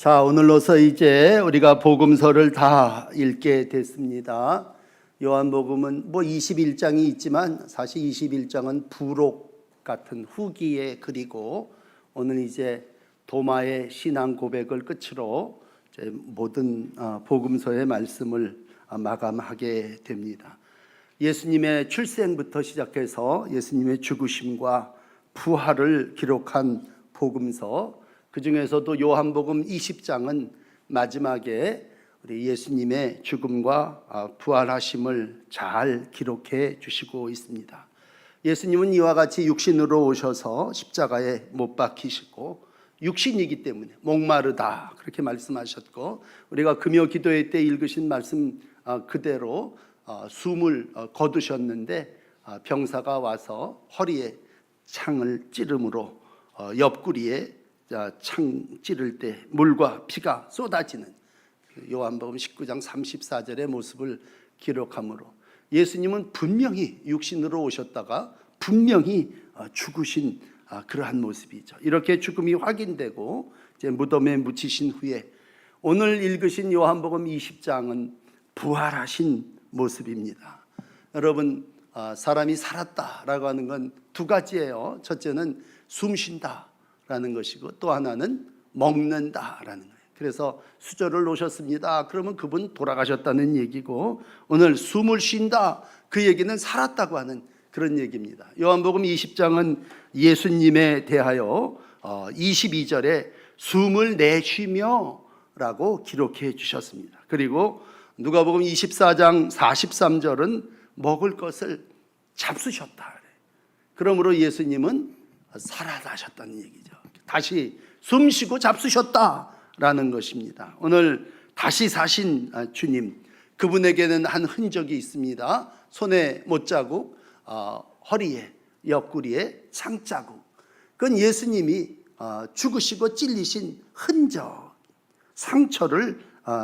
자, 오늘로서 이제 우리가 복음서를 다 읽게 됐습니다. 요한복음은 21장이 있지만 사실 21장은 부록 같은 후기의 글이고, 오늘 이제 도마의 신앙 고백을 끝으로 이제 모든 복음서의 말씀을 마감하게 됩니다. 예수님의 출생부터 시작해서 예수님의 죽으심과 부활을 기록한 복음서, 그 중에서도 요한복음 20장은 마지막에 우리 예수님의 죽음과 부활하심을 잘 기록해 주시고 있습니다. 예수님은 이와 같이 육신으로 오셔서 십자가에 못 박히시고, 육신이기 때문에 목마르다 그렇게 말씀하셨고, 우리가 금요 기도회 때 읽으신 말씀 그대로 숨을 거두셨는데, 병사가 와서 허리에 창을 찌름으로 옆구리에 창 찌를 때 물과 피가 쏟아지는 요한복음 19장 34절의 모습을 기록하므로, 예수님은 분명히 육신으로 오셨다가 분명히 죽으신 그러한 모습이죠. 이렇게 죽음이 확인되고 이제 무덤에 묻히신 후에 오늘 읽으신 요한복음 20장은 부활하신 모습입니다. 여러분, 사람이 살았다라고 하는 건 두 가지예요. 첫째는 숨 쉰다라는 것이고, 또 하나는 먹는다라는 거예요. 그래서 수저를 놓으셨습니다. 그러면 그분 돌아가셨다는 얘기고, 오늘 숨을 쉰다, 그 얘기는 살았다고 하는 그런 얘기입니다. 요한복음 20장은 예수님에 대하여 22절에 숨을 내쉬며 라고 기록해 주셨습니다. 그리고 누가복음 24장 43절은 먹을 것을 잡수셨다. 그러므로 예수님은 살아나셨다는 얘기죠. 다시 숨쉬고 잡수셨다라는 것입니다. 오늘 다시 사신 주님, 그분에게는 한 흔적이 있습니다. 손에 못자국, 허리에, 옆구리에 창자국. 그건 예수님이 죽으시고 찔리신 흔적, 상처를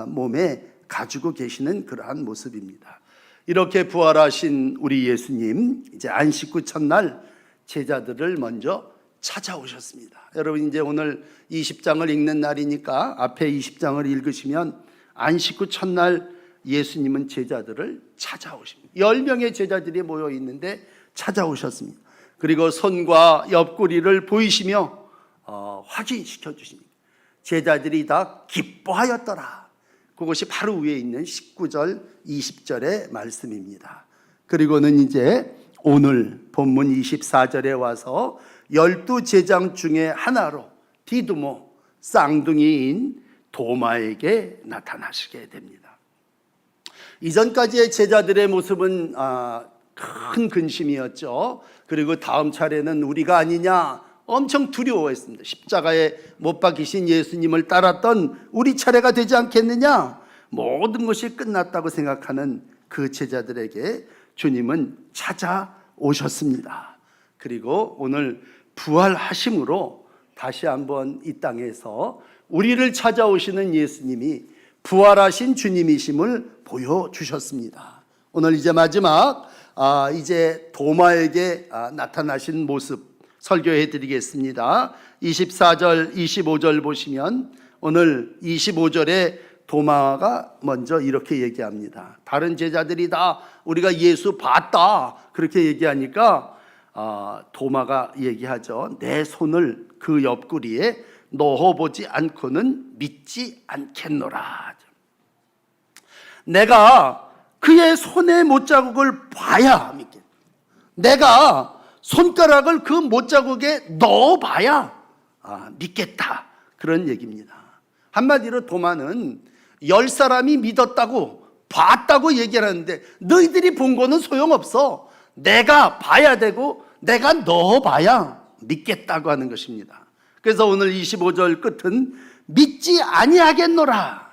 몸에 가지고 계시는 그러한 모습입니다. 이렇게 부활하신 우리 예수님, 이제 안식 후 첫날 제자들을 먼저 찾아오셨습니다. 여러분, 이제 오늘 20장을 읽는 날이니까 앞에 20장을 읽으시면 안식 후 첫날 예수님은 제자들을 찾아오십니다. 10명의 제자들이 모여 있는데 찾아오셨습니다. 그리고 손과 옆구리를 보이시며 확인시켜 주십니다. 제자들이 다 기뻐하였더라. 그것이 바로 위에 있는 19절 20절의 말씀입니다. 그리고는 이제 오늘 본문 24절에 와서 12제자 중에 하나로 디두모, 쌍둥이인 도마에게 나타나시게 됩니다. 이전까지의 제자들의 모습은 큰 근심이었죠. 그리고 다음 차례는 우리가 아니냐 엄청 두려워했습니다. 십자가에 못 박히신 예수님을 따랐던 우리 차례가 되지 않겠느냐, 모든 것이 끝났다고 생각하는 그 제자들에게 주님은 찾아오셨습니다. 그리고 오늘 부활하심으로 다시 한번 이 땅에서 우리를 찾아오시는 예수님이 부활하신 주님이심을 보여주셨습니다. 오늘 이제 마지막 이제 도마에게 나타나신 모습 설교해 드리겠습니다. 24절 25절 보시면 오늘 25절에 도마가 먼저 이렇게 얘기합니다. 다른 제자들이 다 우리가 예수 봤다 그렇게 얘기하니까 도마가 얘기하죠. 내 손을 그 옆구리에 넣어보지 않고는 믿지 않겠노라. 내가 그의 손의 못자국을 봐야 믿겠다. 내가 손가락을 그 못자국에 넣어봐야 믿겠다, 그런 얘기입니다. 한마디로 도마는 10사람이 믿었다고 봤다고 얘기를 하는데, 너희들이 본 거는 소용없어. 내가 봐야 되고 내가 넣어봐야 믿겠다고 하는 것입니다. 그래서 오늘 25절 끝은 믿지 아니하겠노라.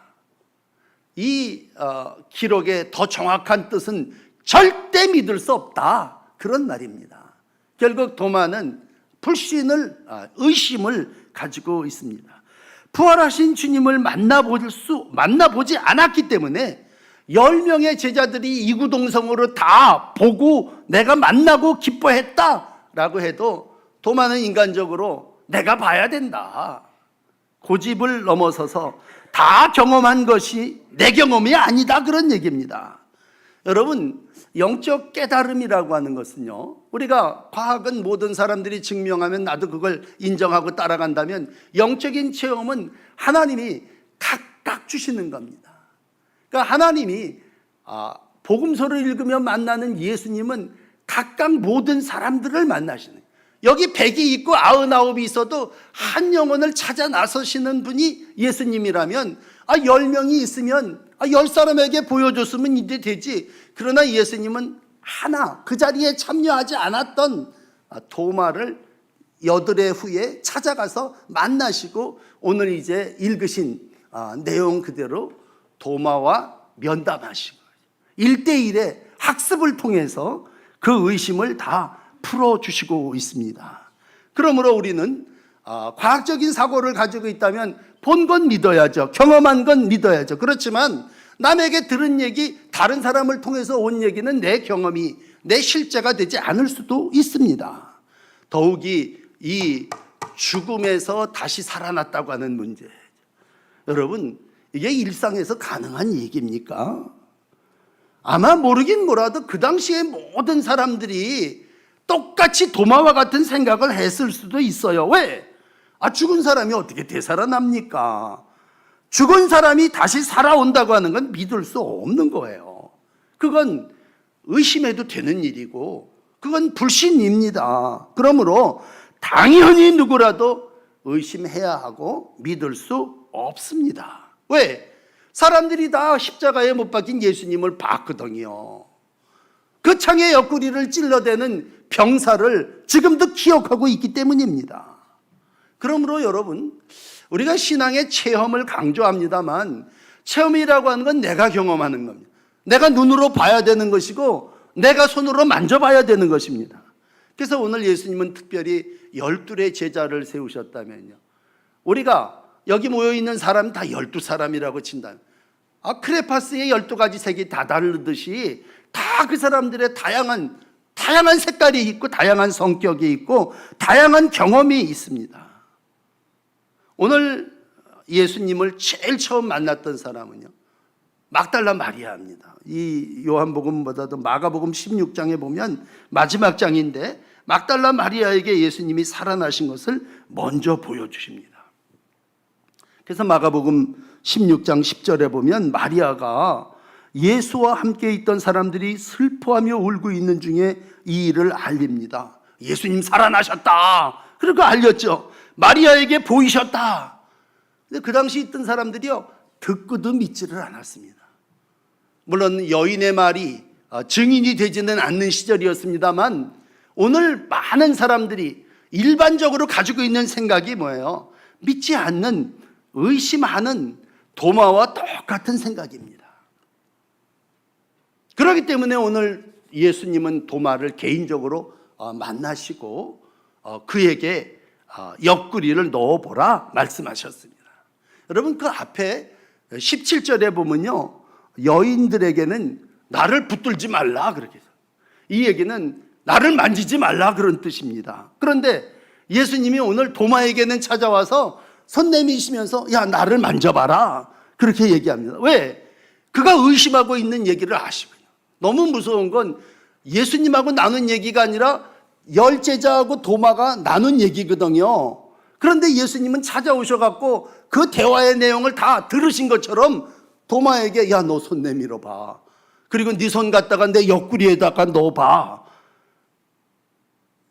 이 기록의 더 정확한 뜻은 절대 믿을 수 없다, 그런 말입니다. 결국 도마는 불신을, 의심을 가지고 있습니다. 부활하신 주님을 만나보지 않았기 때문에 10명의 제자들이 이구동성으로 다 보고 내가 만나고 기뻐했다라고 해도 도마는 인간적으로 내가 봐야 된다, 고집을 넘어서서 다 경험한 것이 내 경험이 아니다, 그런 얘기입니다. 여러분, 영적 깨달음이라고 하는 것은요, 우리가 과학은 모든 사람들이 증명하면 나도 그걸 인정하고 따라간다면, 영적인 체험은 하나님이 각각 주시는 겁니다. 그러니까 하나님이 복음서를 읽으며 만나는 예수님은 각각 모든 사람들을 만나시는 거예요. 여기 100이 있고 99이 있어도 한 영혼을 찾아 나서시는 분이 예수님이라면 10명이 있으면 10사람에게 보여줬으면 이제 되지. 그러나 예수님은 하나, 그 자리에 참여하지 않았던 도마를 8해 후에 찾아가서 만나시고 오늘 이제 읽으신 내용 그대로 도마와 면담하시고 1대1의 학습을 통해서 그 의심을 다 풀어주시고 있습니다. 그러므로 우리는 과학적인 사고를 가지고 있다면 본 건 믿어야죠. 경험한 건 믿어야죠. 그렇지만 남에게 들은 얘기, 다른 사람을 통해서 온 얘기는 내 경험이, 내 실제가 되지 않을 수도 있습니다. 더욱이 이 죽음에서 다시 살아났다고 하는 문제, 여러분, 이게 일상에서 가능한 얘기입니까? 아마 모르긴 몰라도 그 당시에 모든 사람들이 똑같이 도마와 같은 생각을 했을 수도 있어요. 왜? 죽은 사람이 어떻게 되살아납니까? 죽은 사람이 다시 살아온다고 하는 건 믿을 수 없는 거예요. 그건 의심해도 되는 일이고 그건 불신입니다. 그러므로 당연히 누구라도 의심해야 하고 믿을 수 없습니다. 왜? 사람들이 다 십자가에 못 박힌 예수님을 봤거든요. 그 창의 옆구리를 찔러대는 병사를 지금도 기억하고 있기 때문입니다. 그러므로 여러분, 우리가 신앙의 체험을 강조합니다만 체험이라고 하는 건 내가 경험하는 겁니다. 내가 눈으로 봐야 되는 것이고 내가 손으로 만져봐야 되는 것입니다. 그래서 오늘 예수님은 특별히 12의 제자를 세우셨다면요, 우리가 여기 모여있는 사람 다 12사람이라고 친다면 크레파스의 12가지 색이 다 다르듯이 다 그 사람들의 다양한 색깔이 있고 다양한 성격이 있고 다양한 경험이 있습니다. 오늘 예수님을 제일 처음 만났던 사람은요, 막달라 마리아입니다. 이 요한복음보다도 마가복음 16장에 보면 마지막 장인데 막달라 마리아에게 예수님이 살아나신 것을 먼저 보여주십니다. 그래서 마가복음 16장 10절에 보면 마리아가 예수와 함께 있던 사람들이 슬퍼하며 울고 있는 중에 이 일을 알립니다. 예수님 살아나셨다. 그러고 알렸죠. 마리아에게 보이셨다. 근데 그 당시 있던 사람들이요, 듣고도 믿지를 않았습니다. 물론 여인의 말이 증인이 되지는 않는 시절이었습니다만 오늘 많은 사람들이 일반적으로 가지고 있는 생각이 뭐예요? 믿지 않는, 의심하는 도마와 똑같은 생각입니다. 그렇기 때문에 오늘 예수님은 도마를 개인적으로 만나시고 그에게 옆구리를 넣어보라 말씀하셨습니다. 여러분, 그 앞에 17절에 보면요, 여인들에게는 나를 붙들지 말라 그렇게 해서, 이 얘기는 나를 만지지 말라 그런 뜻입니다. 그런데 예수님이 오늘 도마에게는 찾아와서 손 내미시면서 야, 나를 만져봐라 그렇게 얘기합니다. 왜? 그가 의심하고 있는 얘기를 아시고요. 너무 무서운 건 예수님하고 나눈 얘기가 아니라 10제자하고 도마가 나눈 얘기거든요. 그런데 예수님은 찾아오셔갖고 그 대화의 내용을 다 들으신 것처럼 도마에게 야, 너 손 내밀어 봐. 그리고 네 손 갖다가 내 옆구리에다가 넣어봐.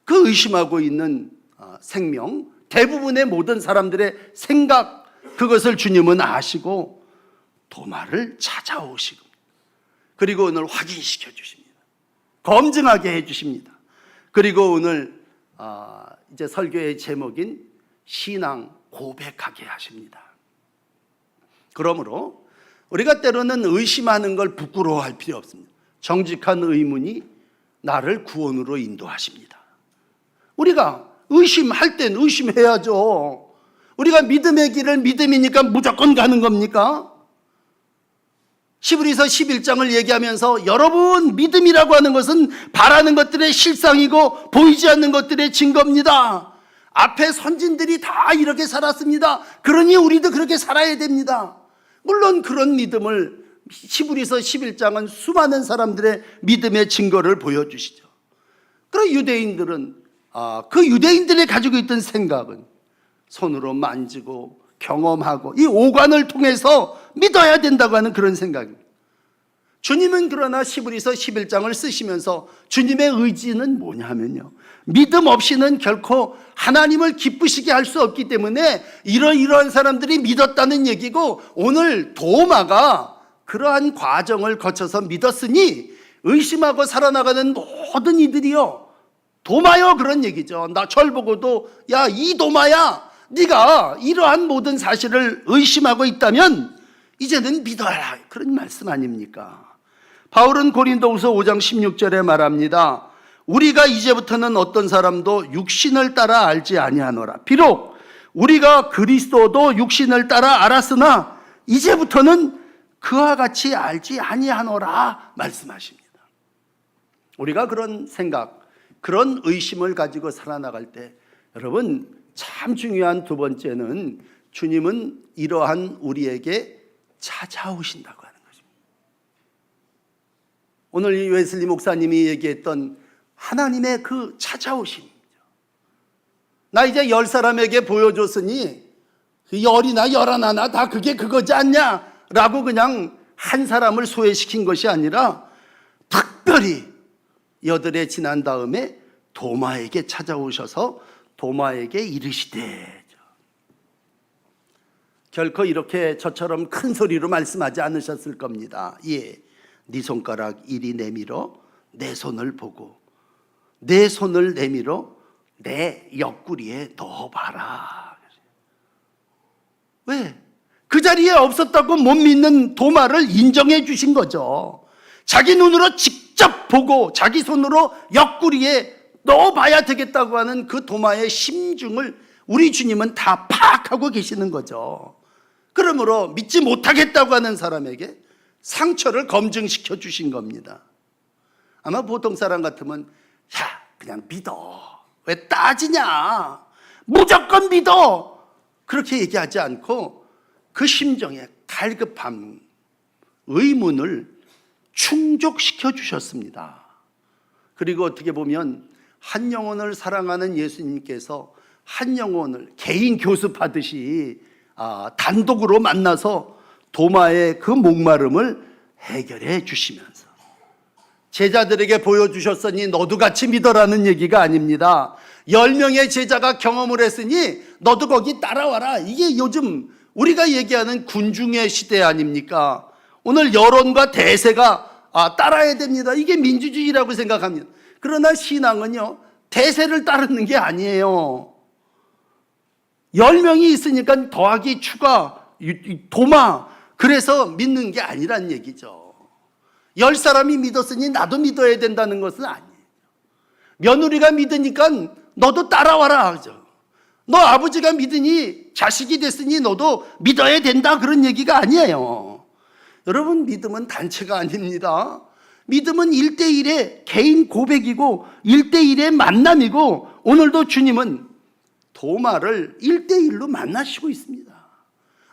그 의심하고 있는 생명, 대부분의 모든 사람들의 생각, 그것을 주님은 아시고 도마를 찾아오시고 그리고 오늘 확인시켜 주십니다. 검증하게 해 주십니다. 그리고 오늘 이제 설교의 제목인 신앙 고백하게 하십니다. 그러므로 우리가 때로는 의심하는 걸 부끄러워할 필요 없습니다. 정직한 의문이 나를 구원으로 인도하십니다. 우리가 의심할 땐 의심해야죠. 우리가 믿음의 길을 믿음이니까 무조건 가는 겁니까? 히브리서 11장을 얘기하면서 여러분, 믿음이라고 하는 것은 바라는 것들의 실상이고 보이지 않는 것들의 증거입니다. 앞에 선진들이 다 이렇게 살았습니다. 그러니 우리도 그렇게 살아야 됩니다. 물론 그런 믿음을 히브리서 11장은 수많은 사람들의 믿음의 증거를 보여주시죠. 그럼 유대인들은 그 유대인들이 가지고 있던 생각은 손으로 만지고 경험하고 이 오관을 통해서 믿어야 된다고 하는 그런 생각입니다. 주님은 그러나 히브리서 11장을 쓰시면서 주님의 의지는 뭐냐면요, 믿음 없이는 결코 하나님을 기쁘시게 할 수 없기 때문에 이러이러한 사람들이 믿었다는 얘기고, 오늘 도마가 그러한 과정을 거쳐서 믿었으니 의심하고 살아나가는 모든 이들이요, 도마요, 그런 얘기죠. 나 절 보고도 야, 이 도마야, 네가 이러한 모든 사실을 의심하고 있다면 이제는 믿어라, 그런 말씀 아닙니까? 바울은 고린도후서 5장 16절에 말합니다. 우리가 이제부터는 어떤 사람도 육신을 따라 알지 아니하노라. 비록 우리가 그리스도도 육신을 따라 알았으나 이제부터는 그와 같이 알지 아니하노라 말씀하십니다. 우리가 그런 생각, 그런 의심을 가지고 살아나갈 때 여러분, 참 중요한 두 번째는 주님은 이러한 우리에게 찾아오신다고 하는 것입니다. 오늘 이 웨슬리 목사님이 얘기했던 하나님의 그 찾아오심이죠. 나 이제 10사람에게 보여줬으니 열이나 열하나 다 그게 그거지 않냐 라고 그냥 한 사람을 소외시킨 것이 아니라 특별히 8해 지난 다음에 도마에게 찾아오셔서 도마에게 이르시되, 결코 이렇게 저처럼 큰 소리로 말씀하지 않으셨을 겁니다. 예, 네 손가락 이리 내밀어 내 손을 보고 내 손을 내밀어 내 옆구리에 넣어봐라. 왜? 그 자리에 없었다고 못 믿는 도마를 인정해 주신 거죠. 자기 눈으로 직접 보고 자기 손으로 옆구리에 넣어봐야 되겠다고 하는 그 도마의 심중을 우리 주님은 다 파악하고 계시는 거죠. 그러므로 믿지 못하겠다고 하는 사람에게 상처를 검증시켜 주신 겁니다. 아마 보통 사람 같으면 야, 그냥 믿어, 왜 따지냐, 무조건 믿어, 그렇게 얘기하지 않고 그 심정의 갈급함, 의문을 충족시켜 주셨습니다. 그리고 어떻게 보면 한 영혼을 사랑하는 예수님께서 한 영혼을 개인 교습하듯이 단독으로 만나서 도마의 그 목마름을 해결해 주시면서 제자들에게 보여주셨으니 너도 같이 믿어라는 얘기가 아닙니다. 10명의 제자가 경험을 했으니 너도 거기 따라와라. 이게 요즘 우리가 얘기하는 군중의 시대 아닙니까? 오늘 여론과 대세가 따라야 됩니다. 이게 민주주의라고 생각합니다. 그러나 신앙은요, 대세를 따르는 게 아니에요. 10명이 있으니까 더하기 추가 도마, 그래서 믿는 게 아니란 얘기죠. 10사람이 믿었으니 나도 믿어야 된다는 것은 아니에요. 며느리가 믿으니까 너도 따라와라 하죠. 너 아버지가 믿으니 자식이 됐으니 너도 믿어야 된다, 그런 얘기가 아니에요. 여러분, 믿음은 단체가 아닙니다. 믿음은 1대1의 개인 고백이고 1대1의 만남이고, 오늘도 주님은 도마를 1대1로 만나시고 있습니다.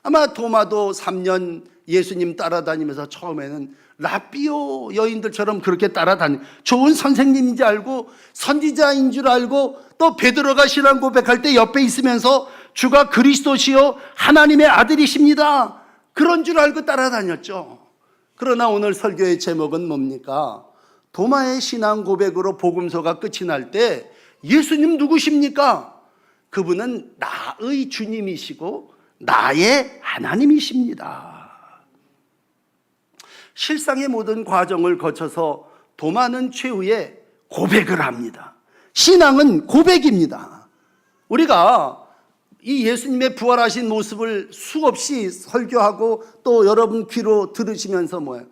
아마 도마도 3년 예수님 따라다니면서 처음에는 라비오 여인들처럼 그렇게 따라다니, 좋은 선생님인지 알고 선지자인 줄 알고, 또 베드로가 신앙 고백할 때 옆에 있으면서 주가 그리스도시요 하나님의 아들이십니다, 그런 줄 알고 따라다녔죠. 그러나 오늘 설교의 제목은 뭡니까? 도마의 신앙 고백으로 복음서가 끝이 날 때 예수님 누구십니까? 그분은 나의 주님이시고 나의 하나님이십니다. 실상의 모든 과정을 거쳐서 도마는 최후의 고백을 합니다. 신앙은 고백입니다. 우리가 이 예수님의 부활하신 모습을 수없이 설교하고 또 여러분 귀로 들으시면서 뭐예요?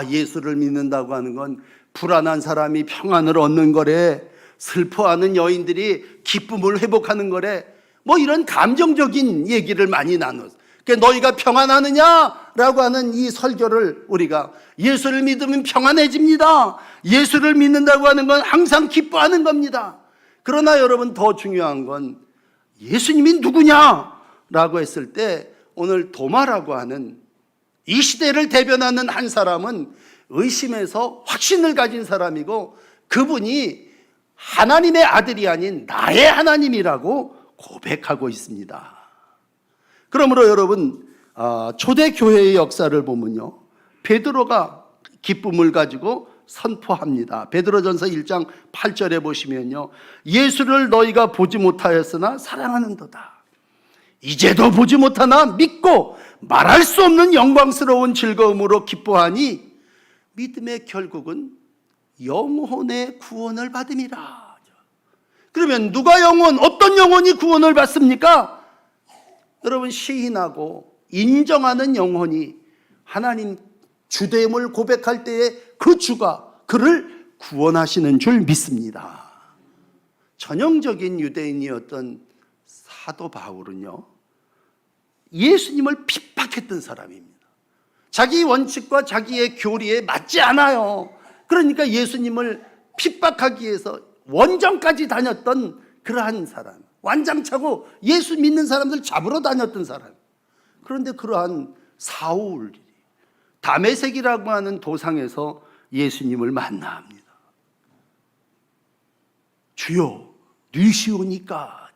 예수를 믿는다고 하는 건 불안한 사람이 평안을 얻는 거래, 슬퍼하는 여인들이 기쁨을 회복하는 거래, 뭐 이런 감정적인 얘기를 많이 나눴어요. 그러니까 너희가 평안하느냐라고 하는 이 설교를 우리가 예수를 믿으면 평안해집니다, 예수를 믿는다고 하는 건 항상 기뻐하는 겁니다. 그러나 여러분, 더 중요한 건 예수님이 누구냐라고 했을 때 오늘 도마라고 하는 이 시대를 대변하는 한 사람은 의심에서 확신을 가진 사람이고 그분이 하나님의 아들이 아닌 나의 하나님이라고 고백하고 있습니다. 그러므로 여러분, 초대교회의 역사를 보면요, 베드로가 기쁨을 가지고 선포합니다. 베드로전서 1장 8절에 보시면요, 예수를 너희가 보지 못하였으나 사랑하는도다. 이제도 보지 못하나 믿고 말할 수 없는 영광스러운 즐거움으로 기뻐하니 믿음의 결국은 영혼의 구원을 받음이라. 그러면 누가 어떤 영혼이 구원을 받습니까? 여러분, 시인하고 인정하는 영혼이 하나님 주됨을 고백할 때에 그 주가 그를 구원하시는 줄 믿습니다. 전형적인 유대인이었던 사도 바울은요, 예수님을 핍박했던 사람입니다. 자기 원칙과 자기의 교리에 맞지 않아요. 그러니까 예수님을 핍박하기 위해서 원정까지 다녔던 그러한 사람, 완장차고 예수 믿는 사람들 잡으러 다녔던 사람. 그런데 그러한 사울, 다메섹이라고 하는 도상에서 예수님을 만납니다. 주여, 누시오니까.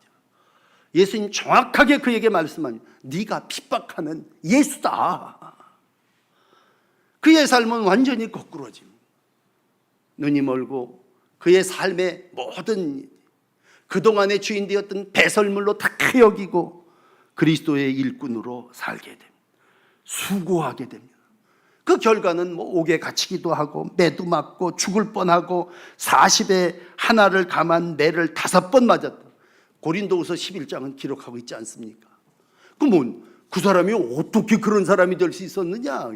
예수님 정확하게 그에게 말씀합니다. 네가 핍박하는 예수다. 그의 삶은 완전히 거꾸로집니다. 눈이 멀고 그의 삶의 모든 그동안의 주인 되었던 배설물로 다 여기고 그리스도의 일꾼으로 살게 됩니다. 수고하게 됩니다. 그 결과는 옥에 갇히기도 하고 매도 맞고 죽을 뻔하고 40에 하나를 감한 매를 5번 맞았다. 고린도후서 11장은 기록하고 있지 않습니까? 그러면 그 사람이 어떻게 그런 사람이 될 수 있었느냐?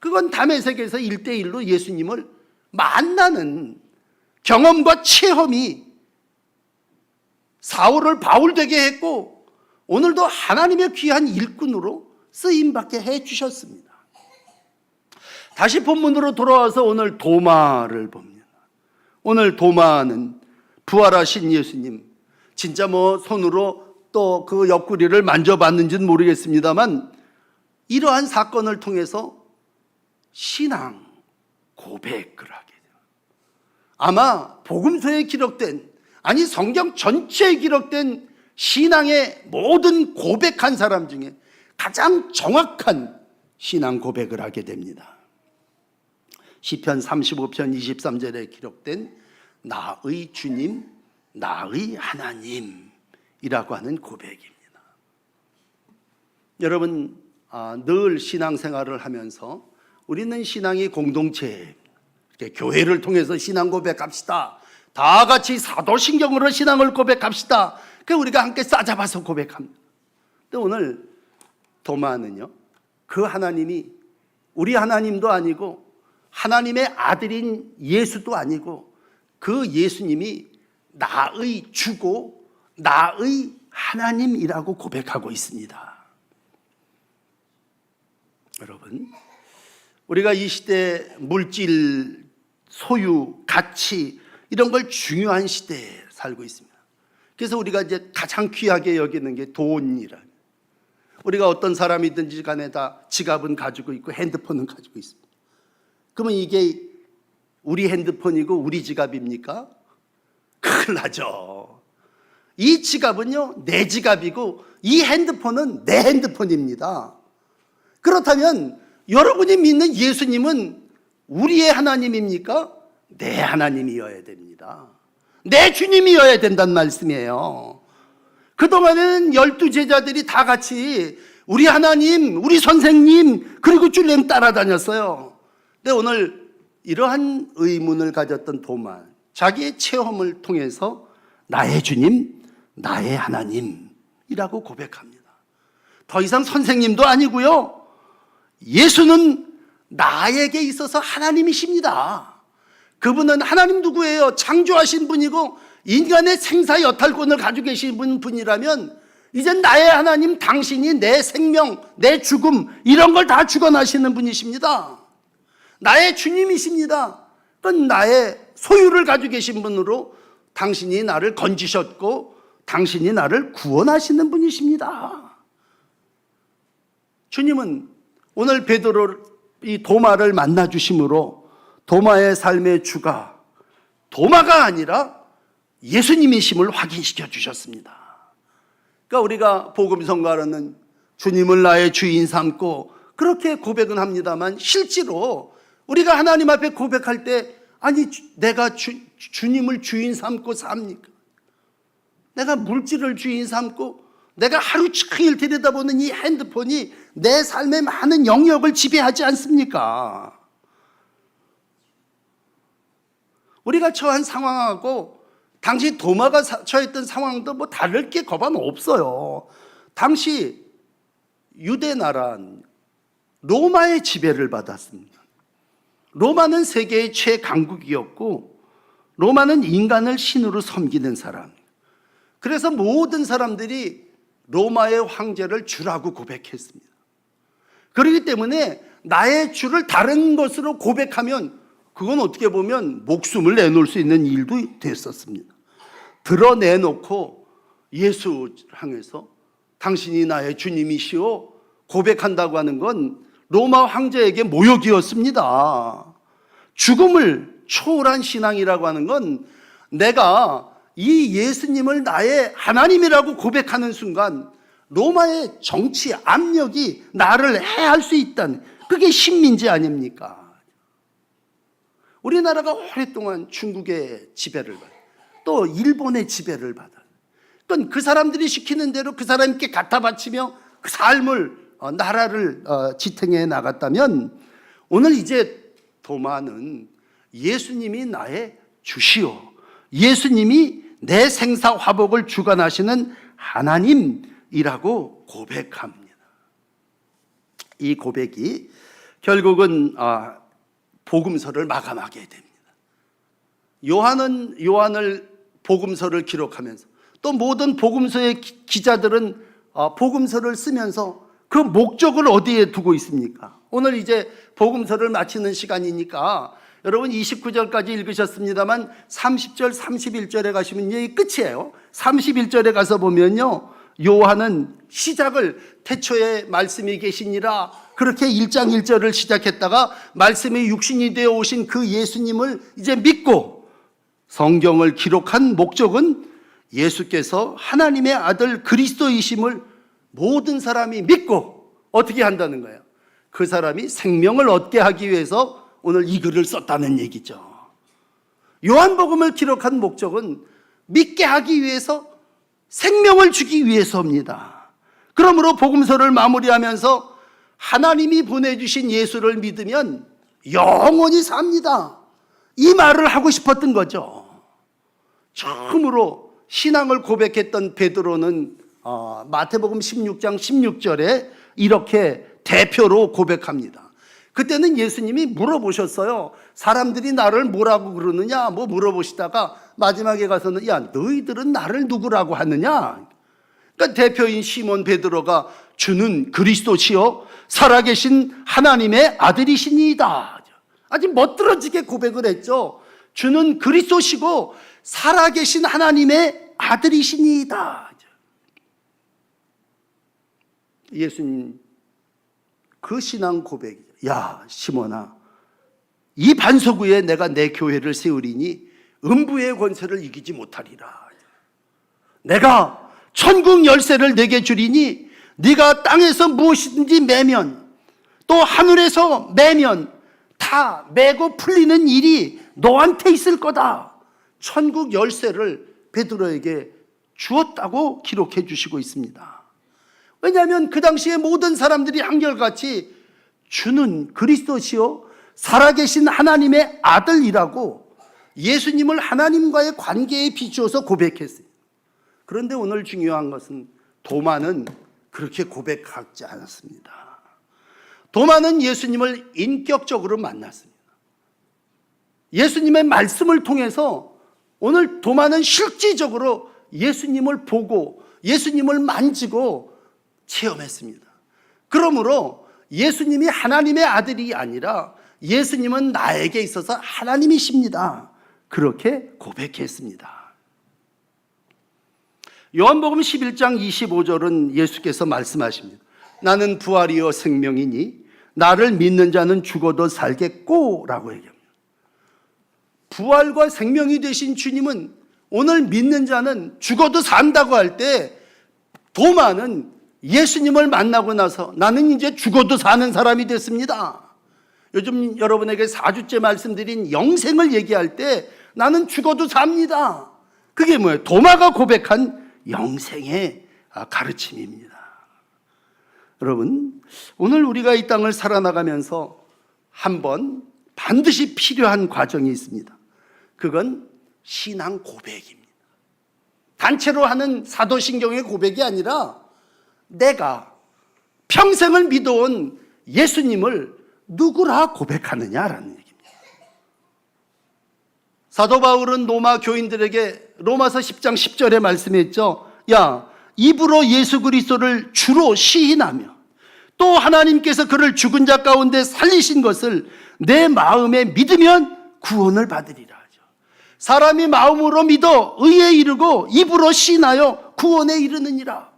그건 다메섹에서 1대1로 예수님을 만나는 경험과 체험이 사울을 바울되게 했고 오늘도 하나님의 귀한 일꾼으로 쓰임받게 해주셨습니다. 다시 본문으로 돌아와서 오늘 도마를 봅니다. 오늘 도마는 부활하신 예수님, 진짜 손으로 또 그 옆구리를 만져봤는지는 모르겠습니다만 이러한 사건을 통해서 신앙 고백을 하게 돼요. 아마 복음서에 기록된, 아니 성경 전체에 기록된 신앙의 모든 고백한 사람 중에 가장 정확한 신앙 고백을 하게 됩니다. 시편 35편 23절에 기록된 나의 주님, 나의 하나님이라고 하는 고백입니다. 여러분, 늘 신앙생활을 하면서 우리는 신앙이 공동체예요. 교회를 통해서 신앙 고백합시다. 다 같이 사도신경으로 신앙을 고백합시다. 그래서 우리가 함께 싸잡아서 고백합니다. 근데 오늘 도마는요, 그 하나님이 우리 하나님도 아니고 하나님의 아들인 예수도 아니고 그 예수님이 나의 주고 나의 하나님이라고 고백하고 있습니다. 여러분, 우리가 이 시대 물질, 소유, 가치 이런 걸 중요한 시대에 살고 있습니다. 그래서 우리가 이제 가장 귀하게 여기는 게 돈이라. 우리가 어떤 사람이든지 간에 다 지갑은 가지고 있고 핸드폰은 가지고 있습니다. 그러면 이게 우리 핸드폰이고 우리 지갑입니까? 큰일 나죠. 이 지갑은요, 내 지갑이고 이 핸드폰은 내 핸드폰입니다. 그렇다면 여러분이 믿는 예수님은 우리의 하나님입니까? 내 하나님이어야 됩니다. 내 주님이어야 된다는 말씀이에요. 그동안에는 12제자들이 다 같이 우리 하나님, 우리 선생님, 그리고 줄렘 따라다녔어요. 근데 오늘 이러한 의문을 가졌던 도마, 자기의 체험을 통해서 나의 주님, 나의 하나님이라고 고백합니다. 더 이상 선생님도 아니고요, 예수는 나에게 있어서 하나님이십니다. 그분은 하나님 누구예요? 창조하신 분이고 인간의 생사 여탈권을 가지고 계신 분이라면 이젠 나의 하나님, 당신이 내 생명, 내 죽음 이런 걸 다 주관하시는 분이십니다. 나의 주님이십니다. 그건 나의 소유를 가지고 계신 분으로 당신이 나를 건지셨고 당신이 나를 구원하시는 분이십니다. 주님은 오늘 베드로 이 도마를 만나 주심으로 도마의 삶의 주가 도마가 아니라 예수님이심을 확인시켜 주셨습니다. 그러니까 우리가 복음 전가로는 주님을 나의 주인 삼고 그렇게 고백은 합니다만, 실제로 우리가 하나님 앞에 고백할 때, 아니 내가 주님을 주인 삼고 삽니까? 내가 물질을 주인 삼고 내가 하루 종일 들여다보는 이 핸드폰이 내 삶의 많은 영역을 지배하지 않습니까? 우리가 처한 상황하고 당시 도마가 처했던 상황도 뭐 다를 게 거반 없어요. 당시 유대 나라는 로마의 지배를 받았습니다. 로마는 세계의 최강국이었고 로마는 인간을 신으로 섬기는 사람. 그래서 모든 사람들이 로마의 황제를 주라고 고백했습니다. 그렇기 때문에 나의 주를 다른 것으로 고백하면 그건 어떻게 보면 목숨을 내놓을 수 있는 일도 됐었습니다. 드러내놓고 예수를 향해서 당신이 나의 주님이시오 고백한다고 하는 건 로마 황제에게 모욕이었습니다. 죽음을 초월한 신앙이라고 하는 건 내가 이 예수님을 나의 하나님이라고 고백하는 순간 로마의 정치 압력이 나를 해할 수 있다는, 그게 식민지 아닙니까? 우리나라가 오랫동안 중국의 지배를 받아, 또 일본의 지배를 받아. 그건 그 사람들이 시키는 대로 그 사람께 갖다 바치며 그 삶을 나라를 지탱해 나갔다면, 오늘 이제 도마는 예수님이 나의 주시오, 예수님이 내 생사 화복을 주관하시는 하나님이라고 고백합니다. 이 고백이 결국은 복음서를 마감하게 됩니다. 요한을 복음서를 기록하면서, 또 모든 복음서의 기자들은 복음서를 쓰면서 그 목적을 어디에 두고 있습니까? 오늘 이제 복음서를 마치는 시간이니까 여러분 29절까지 읽으셨습니다만 30절, 31절에 가시면 이게 끝이에요. 31절에 가서 보면요, 요한은 시작을 태초에 말씀이 계시니라, 그렇게 1장 1절을 시작했다가 말씀이 육신이 되어 오신 그 예수님을 이제 믿고, 성경을 기록한 목적은 예수께서 하나님의 아들 그리스도이심을 모든 사람이 믿고 어떻게 한다는 거예요? 그 사람이 생명을 얻게 하기 위해서 오늘 이 글을 썼다는 얘기죠. 요한복음을 기록한 목적은 믿게 하기 위해서, 생명을 주기 위해서입니다. 그러므로 복음서를 마무리하면서 하나님이 보내주신 예수를 믿으면 영원히 삽니다, 이 말을 하고 싶었던 거죠. 처음으로 신앙을 고백했던 베드로는 마태복음 16장 16절에 이렇게 대표로 고백합니다. 그때는 예수님이 물어보셨어요. 사람들이 나를 뭐라고 그러느냐 뭐 물어보시다가 마지막에 가서는, 야 너희들은 나를 누구라고 하느냐. 그러니까 대표인 시몬 베드로가 주는 그리스도시요 살아계신 하나님의 아들이시니이다, 아주 멋들어지게 고백을 했죠. 주는 그리스도시고 살아계신 하나님의 아들이시니이다. 예수님 그 신앙 고백이죠. 야 시몬아, 이 반석 위에 내가 내 교회를 세우리니 음부의 권세를 이기지 못하리라. 내가 천국 열쇠를 내게 주리니 네가 땅에서 무엇이든지 매면, 또 하늘에서 매면 다 매고 풀리는 일이 너한테 있을 거다. 천국 열쇠를 베드로에게 주었다고 기록해 주시고 있습니다. 왜냐하면 그 당시에 모든 사람들이 한결같이 주는 그리스도시요 살아계신 하나님의 아들이라고 예수님을 하나님과의 관계에 비추어서 고백했어요. 그런데 오늘 중요한 것은 도마는 그렇게 고백하지 않았습니다. 도마는 예수님을 인격적으로 만났습니다. 예수님의 말씀을 통해서 오늘 도마는 실질적으로 예수님을 보고 예수님을 만지고 체험했습니다. 그러므로 예수님이 하나님의 아들이 아니라 예수님은 나에게 있어서 하나님이십니다, 그렇게 고백했습니다. 요한복음 11장 25절은 예수께서 말씀하십니다. 나는 부활이요 생명이니 나를 믿는 자는 죽어도 살겠고 라고 얘기합니다. 부활과 생명이 되신 주님은 오늘 믿는 자는 죽어도 산다고 할 때 도마는 예수님을 만나고 나서 나는 이제 죽어도 사는 사람이 됐습니다. 요즘 여러분에게 4주째 말씀드린 영생을 얘기할 때 나는 죽어도 삽니다. 그게 뭐예요? 도마가 고백한 영생의 가르침입니다. 여러분, 오늘 우리가 이 땅을 살아나가면서 한번 반드시 필요한 과정이 있습니다. 그건 신앙 고백입니다. 단체로 하는 사도신경의 고백이 아니라 내가 평생을 믿어온 예수님을 누구라 고백하느냐라는 얘기입니다. 사도 바울은 로마 교인들에게 로마서 10장 10절에 말씀했죠. 야, 입으로 예수 그리스도를 주로 시인하며 또 하나님께서 그를 죽은 자 가운데 살리신 것을 내 마음에 믿으면 구원을 받으리라 하죠. 사람이 마음으로 믿어 의에 이르고 입으로 시인하여 구원에 이르느니라.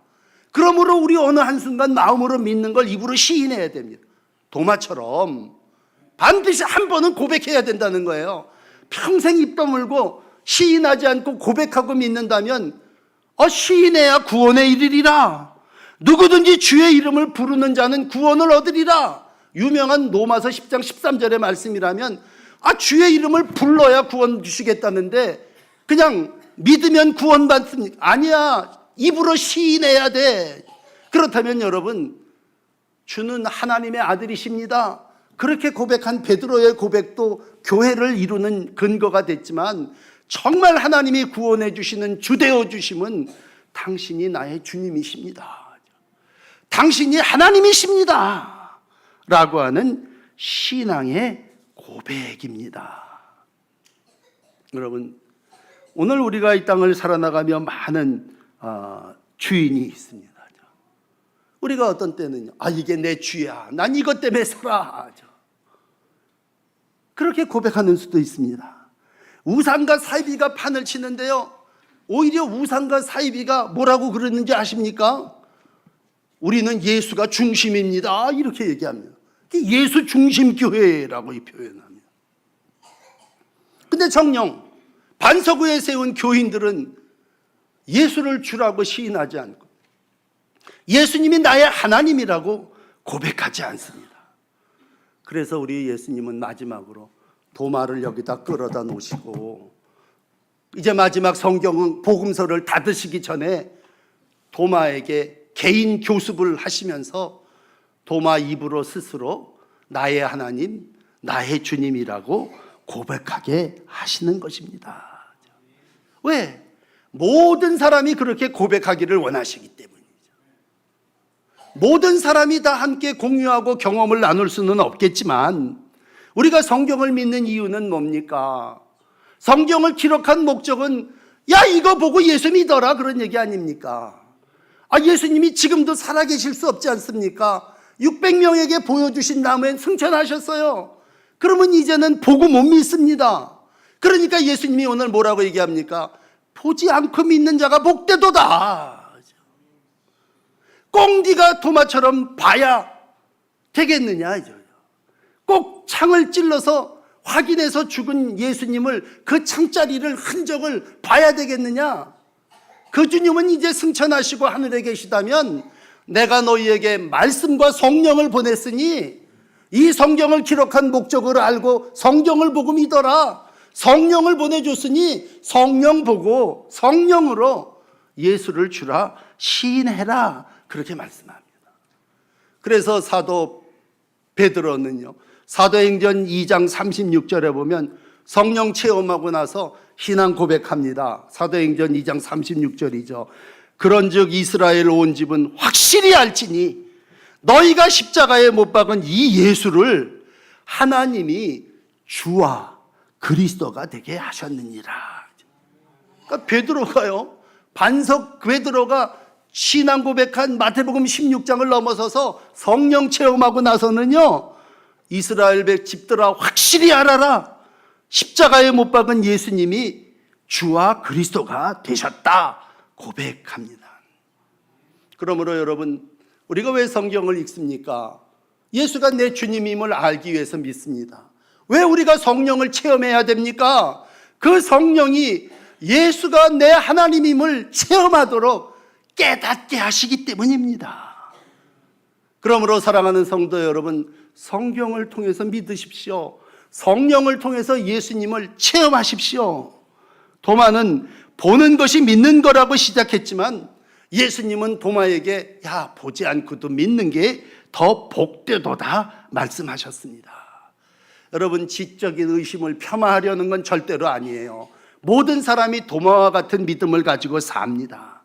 그러므로 우리 어느 한순간 마음으로 믿는 걸 입으로 시인해야 됩니다. 도마처럼 반드시 한 번은 고백해야 된다는 거예요. 평생 입 다물고 시인하지 않고 고백하고 믿는다면 시인해야 구원에 이르리라. 누구든지 주의 이름을 부르는 자는 구원을 얻으리라. 유명한 로마서 10장 13절의 말씀이라면 주의 이름을 불러야 구원 주시겠다는데 그냥 믿으면 구원 받습니까? 아니야. 입으로 시인해야 돼. 그렇다면 여러분, 주는 하나님의 아들이십니다. 그렇게 고백한 베드로의 고백도 교회를 이루는 근거가 됐지만 정말 하나님이 구원해 주시는 주되어 주심은 당신이 나의 주님이십니다. 당신이 하나님이십니다. 라고 하는 신앙의 고백입니다. 여러분, 오늘 우리가 이 땅을 살아나가며 많은 주인이 있습니다. 우리가 어떤 때는요, 이게 내 주야. 난 이것 때문에 살아. 그렇게 고백하는 수도 있습니다. 우상과 사이비가 판을 치는데요, 오히려 우상과 사이비가 뭐라고 그러는지 아십니까? 우리는 예수가 중심입니다. 이렇게 얘기합니다. 예수 중심 교회라고 표현합니다. 근데 정녕 반석위에 세운 교인들은 예수를 주라고 시인하지 않고 예수님이 나의 하나님이라고 고백하지 않습니다. 그래서 우리 예수님은 마지막으로 도마를 여기다 끌어다 놓으시고 이제 마지막 성경은 복음서를 닫으시기 전에 도마에게 개인 교습을 하시면서 도마 입으로 스스로 나의 하나님, 나의 주님이라고 고백하게 하시는 것입니다. 왜? 모든 사람이 그렇게 고백하기를 원하시기 때문이죠. 모든 사람이 다 함께 공유하고 경험을 나눌 수는 없겠지만 우리가 성경을 믿는 이유는 뭡니까? 성경을 기록한 목적은 이거 보고 예수 믿어라 그런 얘기 아닙니까? 예수님이 지금도 살아계실 수 없지 않습니까? 600명에게 보여주신 다음에 승천하셨어요. 그러면 이제는 보고 못 믿습니다. 그러니까 예수님이 오늘 뭐라고 얘기합니까? 보지 않고 믿는 자가 복되도다. 꼭 네가 도마처럼 봐야 되겠느냐. 꼭 창을 찔러서 확인해서 죽은 예수님을 그 창자리를 흔적을 봐야 되겠느냐. 그 주님은 이제 승천하시고 하늘에 계시다면 내가 너희에게 말씀과 성령을 보냈으니 이 성경을 기록한 목적을 알고 성경을 보고 믿어라. 성령을 보내줬으니 성령 보고 성령으로 예수를 주라 시인해라. 그렇게 말씀합니다. 그래서 사도 베드로는요, 사도행전 2장 36절에 보면 성령 체험하고 나서 신앙 고백합니다. 사도행전 2장 36절이죠. 그런즉 이스라엘 온 집은 확실히 알지니 너희가 십자가에 못 박은 이 예수를 하나님이 주와 그리스도가 되게 하셨느니라. 그러니까 베드로가요, 반석 베드로가 신앙 고백한 마태복음 16장을 넘어서서 성령 체험하고 나서는요, 이스라엘 집들아 확실히 알아라. 십자가에 못 박은 예수님이 주와 그리스도가 되셨다. 고백합니다. 그러므로 여러분, 우리가 왜 성경을 읽습니까? 예수가 내 주님임을 알기 위해서 믿습니다. 왜 우리가 성령을 체험해야 됩니까? 그 성령이 예수가 내 하나님임을 체험하도록 깨닫게 하시기 때문입니다. 그러므로 사랑하는 성도 여러분, 성경을 통해서 믿으십시오. 성령을 통해서 예수님을 체험하십시오. 도마는 보는 것이 믿는 거라고 시작했지만 예수님은 도마에게 야, 보지 않고도 믿는 게 더 복되도다 말씀하셨습니다. 여러분, 지적인 의심을 폄하하려는 건 절대로 아니에요. 모든 사람이 도마와 같은 믿음을 가지고 삽니다.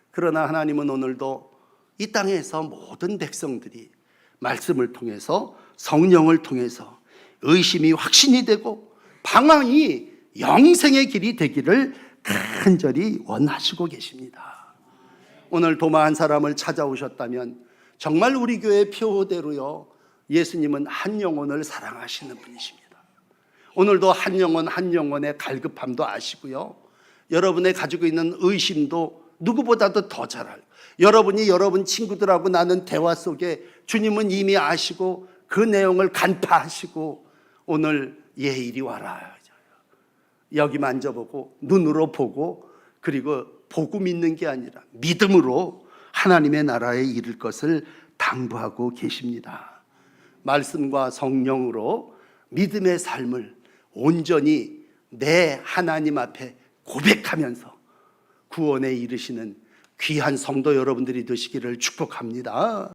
그러나 하나님은 오늘도 이 땅에서 모든 백성들이 말씀을 통해서, 성령을 통해서 의심이 확신이 되고 방황이 영생의 길이 되기를 간절히 원하시고 계십니다. 오늘 도마 한 사람을 찾아오셨다면 정말 우리 교회 표대로요, 예수님은 한 영혼을 사랑하시는 분이십니다. 오늘도 한 영혼 한 영혼의 갈급함도 아시고요, 여러분의 가지고 있는 의심도 누구보다도 더 잘 알고, 여러분이 여러분 친구들하고 나눈 대화 속에 주님은 이미 아시고 그 내용을 간파하시고 오늘 이리 와라, 여기 만져보고 눈으로 보고, 그리고 보고 믿는 게 아니라 믿음으로 하나님의 나라에 이를 것을 당부하고 계십니다. 말씀과 성령으로 믿음의 삶을 온전히 내 하나님 앞에 고백하면서 구원에 이르시는 귀한 성도 여러분들이 되시기를 축복합니다.